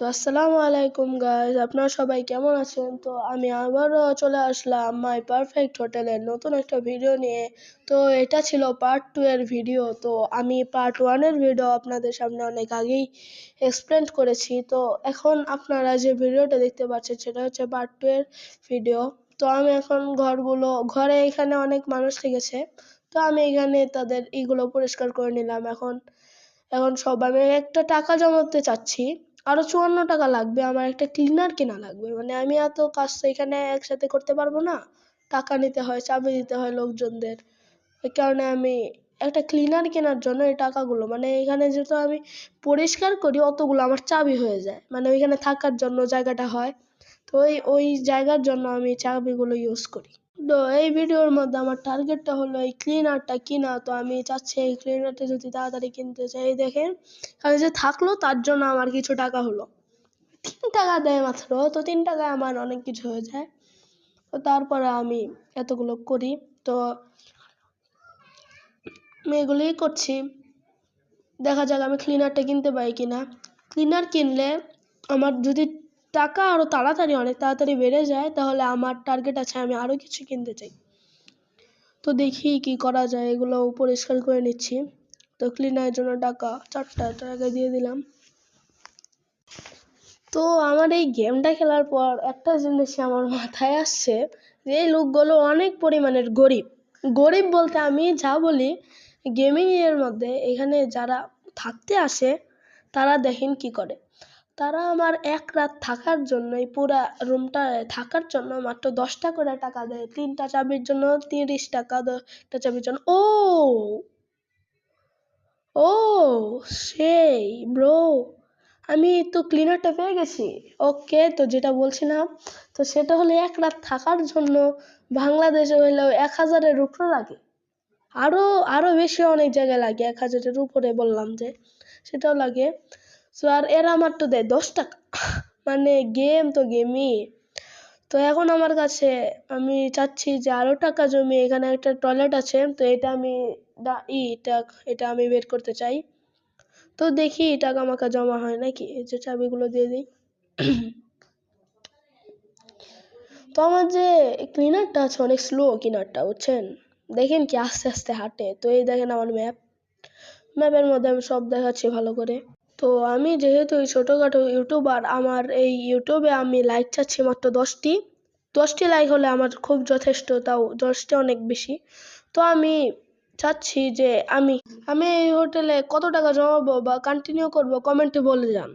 তো আসসালামু আলাইকুম গাইস, আপনারা সবাই কেমন আছেন? তো আমি আবারও চলে আসলাম মাই পারফেক্ট হোটেলের নতুন একটা ভিডিও নিয়ে। তো এটা ছিল পার্ট 2 এর ভিডিও। তো আমি পার্ট 1 এর ভিডিও আপনাদের সামনে অনেক আগেই এক্সপ্লেন করেছি। তো এখন আপনারা যে ভিডিওটা দেখতে পাচ্ছেন সেটা হচ্ছে পার্ট 2 এর ভিডিও। তো আমি এখন ঘরে এখানে অনেক মানুষ থেকেছে, তো আমি এখানে তাদের এগুলো পরিষ্কার করে নিলাম। এখন আমি একটা টাকা জমাতে চাচ্ছি, আরো 54 টাকা লাগবে। আমার একটা ক্লিনার কেনা লাগবে, মানে আমি এত কাজ তো এখানে একসাথে করতে পারবো না। টাকা নিতে হয়, চাবি দিতে হয় লোকজনদের। এই কারণে আমি একটা ক্লিনার কেনার জন্য এই টাকাগুলো, মানে এখানে যেহেতু আমি পরিষ্কার করি অতগুলো আমার চাবি হয়ে যায়, মানে ওইখানে থাকার জন্য জায়গাটা হয়। তো ওই জায়গার জন্য আমি চাবিগুলো ইউজ করি। তো এই ভিডিওর মধ্যে আমার টার্গেটটা হলো এই ক্লিনারটা কিনা। তো আমি চাচ্ছি এই ক্লিনারটা যদি তাড়াতাড়ি কিনতে চাই। দেখেন কারণ যে থাকলো তার জন্য আমার কিছু টাকা হলো, 3 টাকা দেয় মাত্র। তো 3 টাকায় আমার অনেক কিছু হয়ে যায়। তো তারপরে আমি এতগুলো করি। তো আমি এগুলোই করছি, দেখা যাক আমি ক্লিনারটা কিনতে পারি কিনা। ক্লিনার কিনলে আমার যদি টাকা আরো অনেক তাড়াতাড়ি বেড়ে যায়, তাহলে আমার টার্গেট আছে আমি আরো কিছু কিনতে চাই। তো দেখি কি করা যায়, এগুলো পরিষ্কার করে নিচ্ছি। তো ক্লিনারের জন্য টাকা 4টা টাকা দিয়ে দিলাম। তো আমার এই গেমটা খেলার পর একটা জিনিস আমার মাথায় আসছে, যে এই লোকগুলো অনেক পরিমাণের গরিব বলতে আমি যা বলি, গেমিং এর মধ্যে এখানে যারা থাকতে আসে তারা দেখেন কি করে। তারা আমার এক রাত থাকার জন্য, এই পুরা রুমটা থাকার জন্য মাত্র 10টা করে টাকা দেয়। 3টা চাবির জন্য 30 টাকা, 10টা চাবির জন্য। ও সেই ব্রো, আমি তো ক্লিনারটা পেয়ে গেছি। ওকে, তো যেটা বলছিলাম, তো সেটা হলো এক রাত থাকার জন্য বাংলাদেশে হইলেও 1000-এর উপরে লাগে। আরো আরো বেশি অনেক জায়গায় লাগে, 1000-এর উপরে বললাম যে, সেটাও লাগে। তো আর এরা মাত্র দেয় 10 টাকা। মানে গেম তো গেমই। তো এখন আমার কাছে, আমি চাচ্ছি যে আরো টাকা জমিয়ে, এখানে একটা টয়লেট আছে, তো এটা আমি বের করতে চাই। তো দেখি টাকা আমাকে জমা হয় নাকি, এই যে চাবিগুলো দিয়ে দিই। তো আমার যে ক্লিনারটা আছে অনেক স্লো ক্লিনারটা, বুঝছেন? দেখেন কি আস্তে আস্তে হাঁটে। তো এই দেখেন আমার ম্যাপের মধ্যে আমি সব দেখাচ্ছি ভালো করে। তো আমি যেহেতু ছোটখাটো ইউটিউবার, আমার এই ইউটিউবে আমি লাইক চাচ্ছি মাত্র 10টি লাইক হলে আমার খুব যথেষ্ট, তাও 10টি অনেক বেশি। তো আমি চাচ্ছি যে আমি এই হোটেলে কত টাকা জমাবো বা কন্টিনিউ করব, কমেন্টে বলে যান।